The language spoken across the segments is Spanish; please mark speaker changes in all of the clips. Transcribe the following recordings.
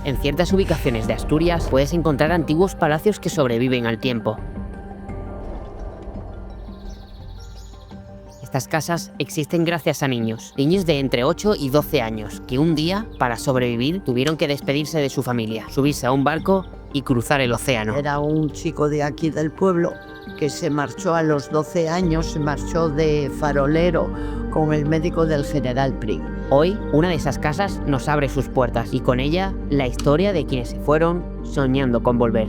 Speaker 1: En ciertas ubicaciones de Asturias puedes encontrar antiguos palacios que sobreviven al tiempo. Estas casas existen gracias a niños de entre 8 y 12 años, que un día, para sobrevivir, tuvieron que despedirse de su familia, subirse a un barco y cruzar el océano.
Speaker 2: Era un chico de aquí del pueblo que se marchó a los 12 años, se marchó de farolero con el médico del general Pring.
Speaker 1: Hoy, una de esas casas nos abre sus puertas y con ella la historia de quienes se fueron soñando con volver.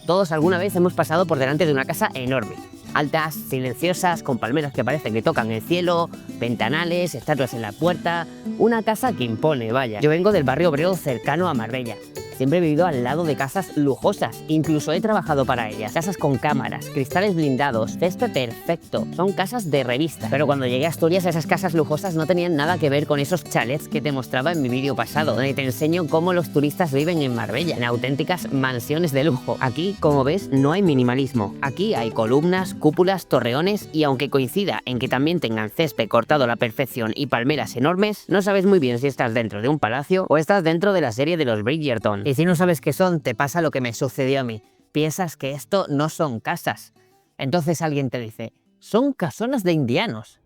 Speaker 1: Todos alguna vez hemos pasado por delante de una casa enorme. Altas, silenciosas, con palmeras que parecen que tocan el cielo, ventanales, estatuas en la puerta... Una casa que impone, vaya. Yo vengo del barrio obrero cercano a Marbella. Siempre he vivido al lado de casas lujosas, incluso he trabajado para ellas. Casas con cámaras, cristales blindados, césped perfecto. Son casas de revista. Pero cuando llegué a Asturias, esas casas lujosas no tenían nada que ver con esos chalets que te mostraba en mi vídeo pasado, donde te enseño cómo los turistas viven en Marbella, en auténticas mansiones de lujo. Aquí, como ves, no hay minimalismo. Aquí hay columnas, cúpulas, torreones y aunque coincida en que también tengan césped cortado a la perfección y palmeras enormes, no sabes muy bien si estás dentro de un palacio o estás dentro de la serie de los Bridgerton. Y si no sabes qué son, te pasa lo que me sucedió a mí. Piensas que esto no son casas. Entonces alguien te dice, son casonas de indianos.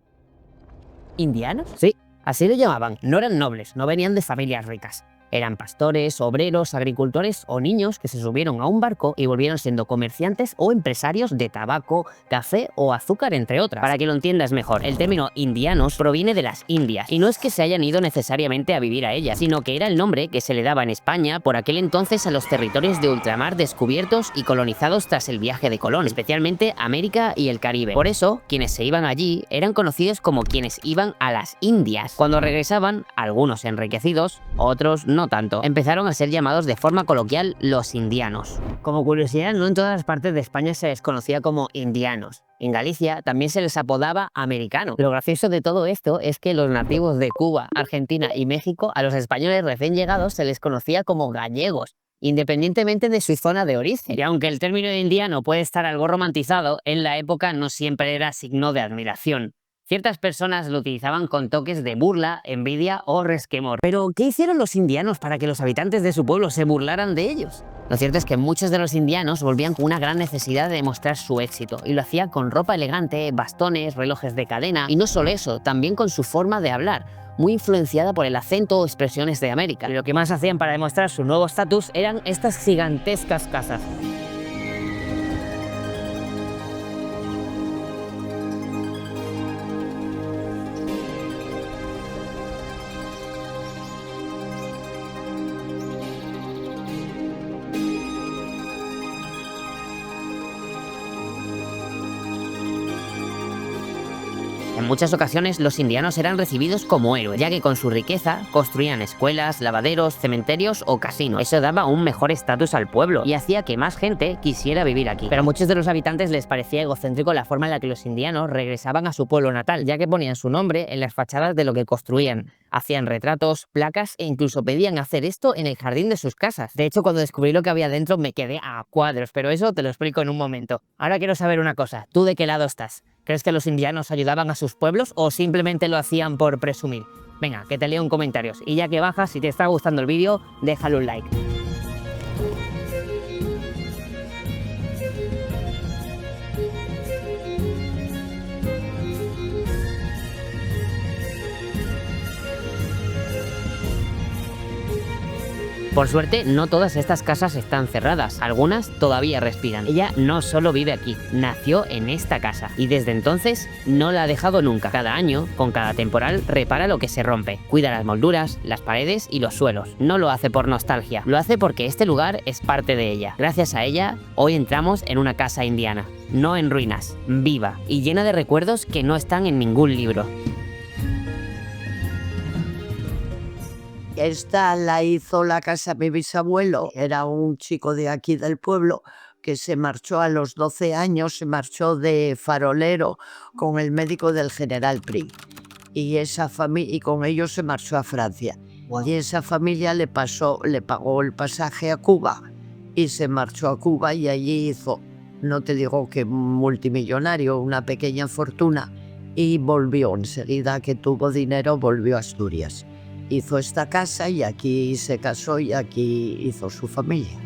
Speaker 1: ¿Indianos? Sí, así lo llamaban. No eran nobles, no venían de familias ricas. Eran pastores, obreros, agricultores o niños que se subieron a un barco y volvieron siendo comerciantes o empresarios de tabaco, café o azúcar, entre otras. Para que lo entiendas mejor, el término indianos proviene de las Indias y no es que se hayan ido necesariamente a vivir a ellas, sino que era el nombre que se le daba en España por aquel entonces a los territorios de ultramar descubiertos y colonizados tras el viaje de Colón, especialmente América y el Caribe. Por eso, quienes se iban allí eran conocidos como quienes iban a las Indias. Cuando regresaban, algunos enriquecidos, otros no tanto, empezaron a ser llamados de forma coloquial los indianos. Como curiosidad, no en todas las partes de España se les conocía como indianos. En Galicia también se les apodaba americano. Lo gracioso de todo esto es que los nativos de Cuba, Argentina y México, a los españoles recién llegados se les conocía como gallegos, independientemente de su zona de origen. Y aunque el término de indiano puede estar algo romantizado, en la época no siempre era signo de admiración. Ciertas personas lo utilizaban con toques de burla, envidia o resquemor. Pero, ¿qué hicieron los indianos para que los habitantes de su pueblo se burlaran de ellos? Lo cierto es que muchos de los indianos volvían con una gran necesidad de demostrar su éxito, y lo hacían con ropa elegante, bastones, relojes de cadena, y no solo eso, también con su forma de hablar, muy influenciada por el acento o expresiones de América. Y lo que más hacían para demostrar su nuevo estatus eran estas gigantescas casas. En muchas ocasiones los indianos eran recibidos como héroes, ya que con su riqueza construían escuelas, lavaderos, cementerios o casinos. Eso daba un mejor estatus al pueblo y hacía que más gente quisiera vivir aquí. Pero a muchos de los habitantes les parecía egocéntrico la forma en la que los indianos regresaban a su pueblo natal, ya que ponían su nombre en las fachadas de lo que construían. Hacían retratos, placas e incluso pedían hacer esto en el jardín de sus casas. De hecho, cuando descubrí lo que había dentro me quedé a cuadros, pero eso te lo explico en un momento. Ahora quiero saber una cosa, ¿tú de qué lado estás? ¿Crees que los indianos ayudaban a sus pueblos o simplemente lo hacían por presumir? Venga, que te leo en comentarios. Y ya que bajas, si te está gustando el vídeo, déjale un like. Por suerte, no todas estas casas están cerradas, algunas todavía respiran. Ella no solo vive aquí, nació en esta casa y desde entonces no la ha dejado nunca. Cada año, con cada temporal, repara lo que se rompe, cuida las molduras, las paredes y los suelos. No lo hace por nostalgia, lo hace porque este lugar es parte de ella. Gracias a ella, hoy entramos en una casa indiana, no en ruinas, viva y llena de recuerdos que no están en ningún libro.
Speaker 2: Esta la hizo la casa mi bisabuelo, era un chico de aquí del pueblo que se marchó a los 12 años, se marchó de farolero con el médico del general Prim. Y con ellos se marchó a Francia. Y esa familia le pagó el pasaje a Cuba y se marchó a Cuba y allí hizo, no te digo que multimillonario, una pequeña fortuna, y volvió enseguida que tuvo dinero, volvió a Asturias. Hizo esta casa y aquí se casó y aquí hizo su familia.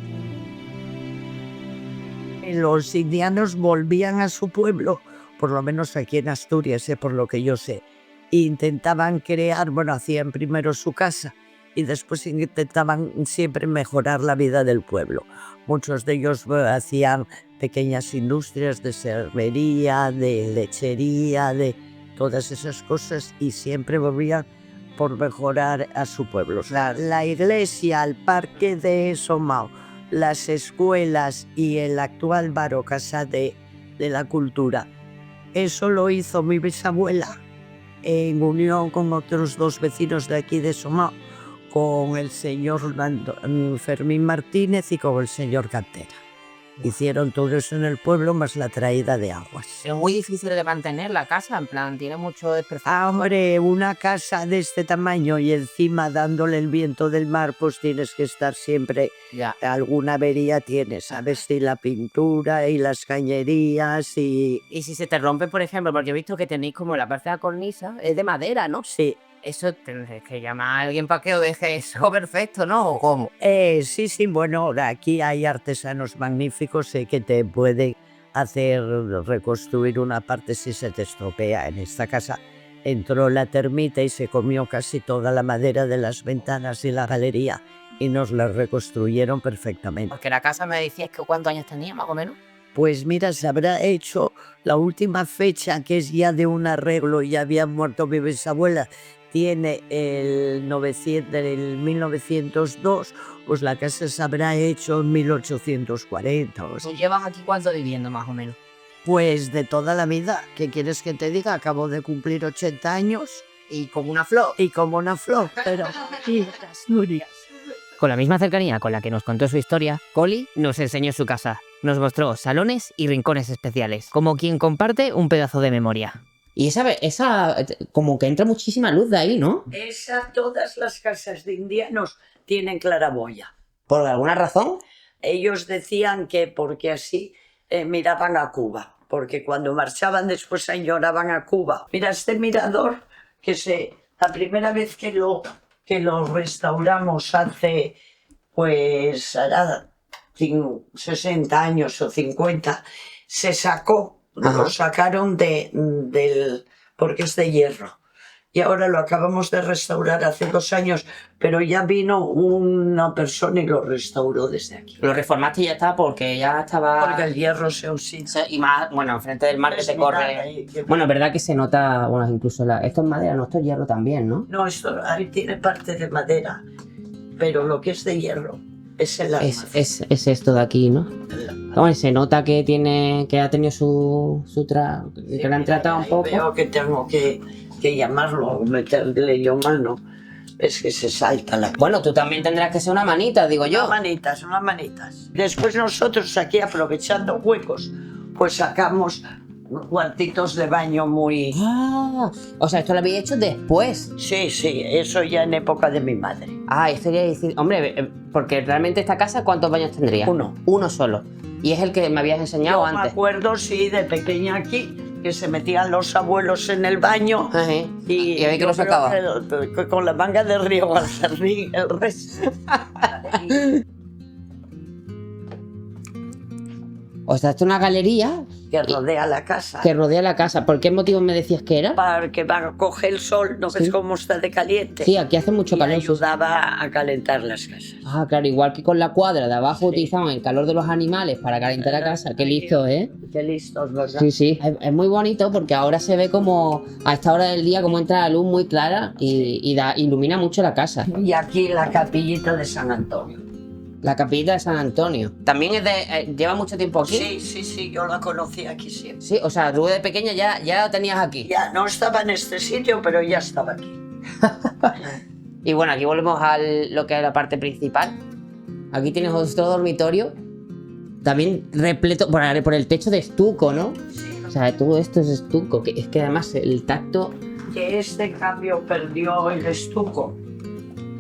Speaker 2: Los indianos volvían a su pueblo, por lo menos aquí en Asturias, por lo que yo sé. Intentaban crear, hacían primero su casa y después intentaban siempre mejorar la vida del pueblo. Muchos de ellos hacían pequeñas industrias de cervería, de lechería, de todas esas cosas y siempre volvían por mejorar a su pueblo. La iglesia, el parque de Somao, las escuelas y el actual bar o casa de la cultura, eso lo hizo mi bisabuela en unión con otros 2 vecinos de aquí de Somao, con el señor Fermín Martínez y con el señor Cantera. Hicieron todo eso en el pueblo, más la traída de aguas.
Speaker 1: Es muy difícil de mantener la casa, en plan, tiene mucho desperfecto.
Speaker 2: Hombre, una casa de este tamaño y encima dándole el viento del mar, pues tienes que estar siempre, alguna avería tienes, ¿sabes? Y la pintura y las cañerías y...
Speaker 1: Y si se te rompe, por ejemplo, porque he visto que tenéis como la parte de la cornisa, es de madera, ¿no?
Speaker 2: Sí.
Speaker 1: Eso tendréis que llamar a alguien para que os deje eso perfecto, ¿no? ¿O cómo?
Speaker 2: Sí, bueno, aquí hay artesanos magníficos que te pueden hacer reconstruir una parte si se te estropea. En esta casa entró la termita y se comió casi toda la madera de las ventanas y la galería y nos la reconstruyeron perfectamente.
Speaker 1: Porque la casa me decías que ¿cuántos años tenía, más o menos?
Speaker 2: Pues mira, se habrá hecho la última fecha, que es ya de un arreglo, ya había muerto mi bisabuela, tiene el 1902, pues la casa se habrá hecho en 1840. O sea.
Speaker 1: ¿Llevan aquí cuánto viviendo, más o menos?
Speaker 2: Pues de toda la vida. ¿Qué quieres que te diga? Acabo de cumplir 80 años.
Speaker 1: Y como una flor.
Speaker 2: Y como una flor, pero... Asturias.
Speaker 1: Con la misma cercanía con la que nos contó su historia, Coli nos enseñó su casa. Nos mostró salones y rincones especiales, como quien comparte un pedazo de memoria. Y esa como que entra muchísima luz de ahí, ¿no?
Speaker 2: Todas las casas de indianos tienen claraboya.
Speaker 1: ¿Por alguna razón?
Speaker 2: Ellos decían que porque así miraban a Cuba, porque cuando marchaban después añoraban a Cuba. Mira este mirador, la primera vez que lo restauramos hace, pues, hará 60 años o 50, se sacó. Lo sacaron porque es de hierro. Y ahora lo acabamos de restaurar hace 2 años, pero ya vino una persona y lo restauró desde aquí.
Speaker 1: Lo reformaste y ya está, porque ya estaba...
Speaker 2: Porque el hierro se oxida.
Speaker 1: Y más, enfrente del mar que se corre... Ahí, es verdad que se nota, incluso esto es madera, no, esto es hierro también, ¿no?
Speaker 2: No, esto ahí tiene parte de madera, pero lo que es de hierro es el alma.
Speaker 1: Es esto de aquí, ¿no? Se nota que ha tenido que lo han tratado un poco.
Speaker 2: Veo que tengo que llamarlo, meterle yo mano. Es que se salta la...
Speaker 1: Bueno, tú también tendrás que ser una manita, digo yo.
Speaker 2: Unas manitas. Después nosotros aquí, aprovechando huecos, pues sacamos cuartitos de baño muy...
Speaker 1: O sea, esto lo habéis hecho después.
Speaker 2: Sí, eso ya en época de mi madre.
Speaker 1: Esto quería decir... Hombre, porque realmente esta casa, ¿cuántos baños tendría? Uno solo. Y es el que me habías enseñado antes.
Speaker 2: Me acuerdo, sí, de pequeña aquí, que se metían los abuelos en el baño.
Speaker 1: Y a ver que lo sacaba.
Speaker 2: Con la manga de río al jardín, el resto.
Speaker 1: O sea, esto es una galería
Speaker 2: que rodea la casa.
Speaker 1: Que rodea la casa. ¿Por qué motivo me decías que era?
Speaker 2: Para que coge el sol, ¿no ves cómo está de caliente?
Speaker 1: Sí, aquí hace mucho calor.
Speaker 2: Y ayudaba a calentar las casas.
Speaker 1: Claro, igual que con la cuadra de abajo utilizaban el calor de los animales para calentar la casa. Qué listo, ¿eh?
Speaker 2: Qué listos, ¿verdad?
Speaker 1: Sí. Es muy bonito porque ahora se ve como a esta hora del día como entra la luz muy clara y ilumina mucho la casa.
Speaker 2: Y aquí la capillita de San Antonio.
Speaker 1: La capillita de San Antonio. ¿También lleva mucho tiempo aquí?
Speaker 2: Sí, yo la conocí aquí siempre.
Speaker 1: Sí, o sea, tú de pequeña ya la tenías aquí.
Speaker 2: Ya no estaba en este sitio, pero ya estaba aquí.
Speaker 1: Y bueno, aquí volvemos a lo que es la parte principal. Aquí tienes otro dormitorio. También repleto por el techo de estuco, ¿no?
Speaker 2: Sí.
Speaker 1: O sea, todo esto es estuco. Es que además el tacto...
Speaker 2: Que este cambio perdió el estuco.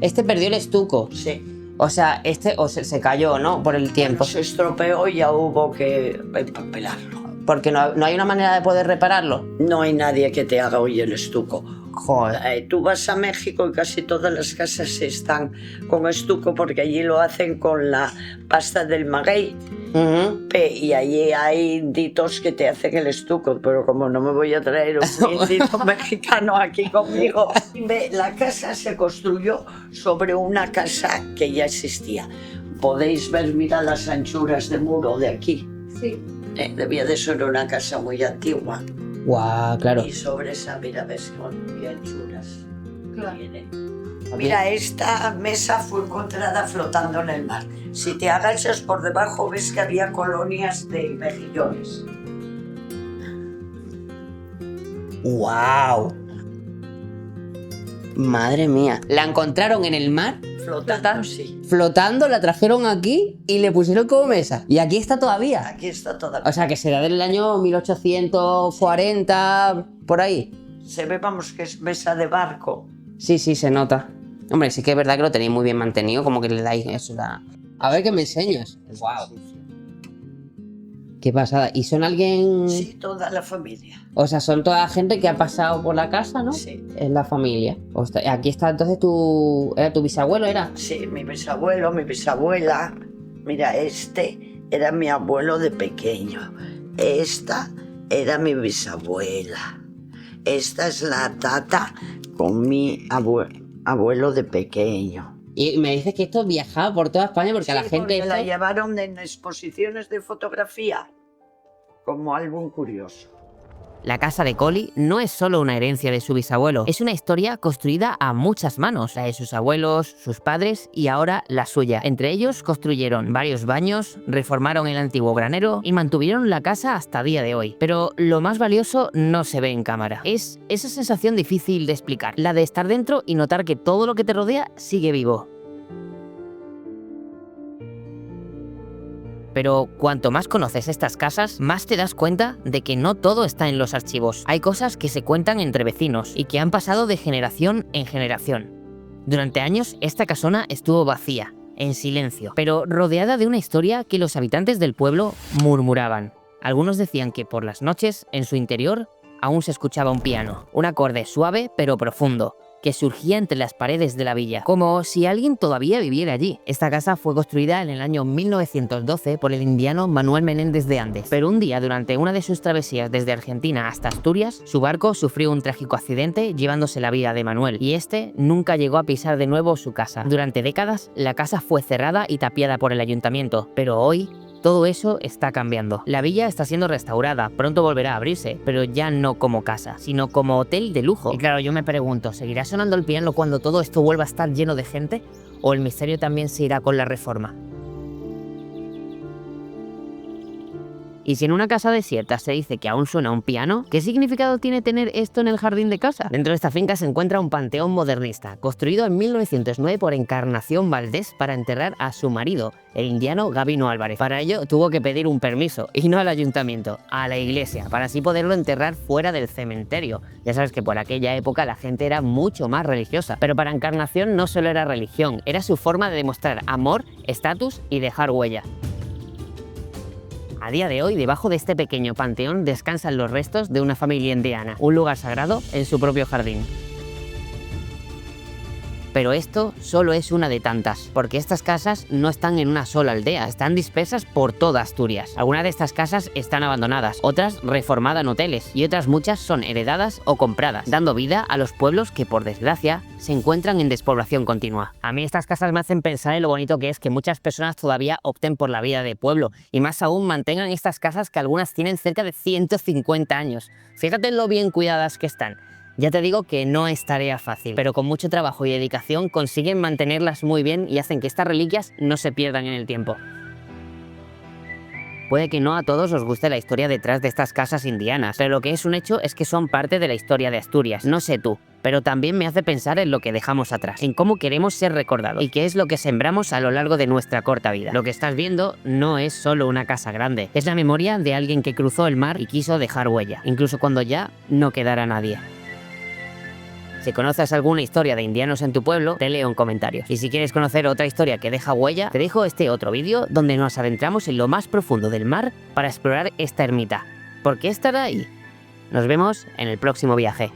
Speaker 1: Este perdió el estuco.
Speaker 2: Sí.
Speaker 1: O sea, se cayó, ¿no? Por el tiempo.
Speaker 2: Se estropeó y ya hubo que empapelarlo.
Speaker 1: Porque no hay una manera de poder repararlo.
Speaker 2: No hay nadie que te haga hoy el estuco.
Speaker 1: Joder.
Speaker 2: Tú vas a México y casi todas las casas están con estuco porque allí lo hacen con la pasta del maguey. Y allí hay inditos que te hacen el estuco, pero como no me voy a traer un indito mexicano aquí conmigo. La casa se construyó sobre una casa que ya existía. Podéis ver, mira las anchuras de muro de aquí.
Speaker 3: Sí.
Speaker 2: Debía de ser una casa muy antigua.
Speaker 1: Guau, claro.
Speaker 2: Y sobre esa, mira, ves qué anchuras
Speaker 3: Claro.
Speaker 2: tiene. Mira, esta mesa fue encontrada flotando en el mar. Si te agachas por debajo ves que había colonias de mejillones.
Speaker 1: ¡Wow! Madre mía. ¿La encontraron en el mar?
Speaker 2: Flotando, sí.
Speaker 1: Flotando, la trajeron aquí y le pusieron como mesa. Y aquí está todavía.
Speaker 2: Aquí está toda.
Speaker 1: O sea, que será del año 1840, por ahí.
Speaker 2: Se ve, vamos, que es mesa de barco.
Speaker 1: Sí, se nota. Hombre, sí que es verdad que lo tenéis muy bien mantenido, como que le dais eso. A ver, que me enseñas. ¡Wow! Qué pasada. ¿Y son alguien...?
Speaker 2: Sí, toda la familia.
Speaker 1: O sea, son toda la gente que ha pasado por la casa, ¿no?
Speaker 2: Sí.
Speaker 1: Es la familia. Aquí está entonces ¿Era tu bisabuelo, era?
Speaker 2: Sí, mi bisabuelo, mi bisabuela. Mira, este era mi abuelo de pequeño. Esta era mi bisabuela. Esta es la tata con mi abuelo de pequeño.
Speaker 1: Y me dices que esto viajaba por toda España porque a la gente...
Speaker 2: Porque la llevaron en exposiciones de fotografía como álbum curioso.
Speaker 1: La casa de Collie no es solo una herencia de su bisabuelo, es una historia construida a muchas manos, la de sus abuelos, sus padres y ahora la suya. Entre ellos construyeron varios baños, reformaron el antiguo granero y mantuvieron la casa hasta día de hoy. Pero lo más valioso no se ve en cámara. Es esa sensación difícil de explicar, la de estar dentro y notar que todo lo que te rodea sigue vivo. Pero cuanto más conoces estas casas, más te das cuenta de que no todo está en los archivos. Hay cosas que se cuentan entre vecinos y que han pasado de generación en generación. Durante años, esta casona estuvo vacía, en silencio, pero rodeada de una historia que los habitantes del pueblo murmuraban. Algunos decían que por las noches, en su interior, aún se escuchaba un piano, un acorde suave pero profundo, que surgía entre las paredes de la villa, como si alguien todavía viviera allí. Esta casa fue construida en el año 1912 por el indiano Manuel Menéndez de Andes, pero un día durante una de sus travesías desde Argentina hasta Asturias, su barco sufrió un trágico accidente llevándose la vida de Manuel, y este nunca llegó a pisar de nuevo su casa. Durante décadas, la casa fue cerrada y tapiada por el ayuntamiento, pero hoy todo eso está cambiando. La villa está siendo restaurada, pronto volverá a abrirse, pero ya no como casa, sino como hotel de lujo. Y claro, yo me pregunto, ¿seguirá sonando el piano cuando todo esto vuelva a estar lleno de gente? ¿O el misterio también se irá con la reforma? Y si en una casa desierta se dice que aún suena un piano, ¿qué significado tiene tener esto en el jardín de casa? Dentro de esta finca se encuentra un panteón modernista, construido en 1909 por Encarnación Valdés para enterrar a su marido, el indiano Gabino Álvarez. Para ello tuvo que pedir un permiso, y no al ayuntamiento, a la iglesia, para así poderlo enterrar fuera del cementerio. Ya sabes que por aquella época la gente era mucho más religiosa, pero para Encarnación no solo era religión, era su forma de demostrar amor, estatus y dejar huella. A día de hoy, debajo de este pequeño panteón descansan los restos de una familia indiana, un lugar sagrado en su propio jardín. Pero esto solo es una de tantas, porque estas casas no están en una sola aldea, están dispersas por toda Asturias. Algunas de estas casas están abandonadas, otras reformadas en hoteles y otras muchas son heredadas o compradas, dando vida a los pueblos que, por desgracia, se encuentran en despoblación continua. A mí estas casas me hacen pensar en lo bonito que es que muchas personas todavía opten por la vida de pueblo y más aún mantengan estas casas que algunas tienen cerca de 150 años. Fíjate en lo bien cuidadas que están. Ya te digo que no es tarea fácil, pero con mucho trabajo y dedicación consiguen mantenerlas muy bien y hacen que estas reliquias no se pierdan en el tiempo. Puede que no a todos os guste la historia detrás de estas casas indianas, pero lo que es un hecho es que son parte de la historia de Asturias, no sé tú. Pero también me hace pensar en lo que dejamos atrás, en cómo queremos ser recordados y qué es lo que sembramos a lo largo de nuestra corta vida. Lo que estás viendo no es solo una casa grande, es la memoria de alguien que cruzó el mar y quiso dejar huella, incluso cuando ya no quedara nadie. Si conoces alguna historia de indianos en tu pueblo, te leo en comentarios. Y si quieres conocer otra historia que deja huella, te dejo este otro vídeo donde nos adentramos en lo más profundo del mar para explorar esta ermita. ¿Por qué estará ahí? Nos vemos en el próximo viaje.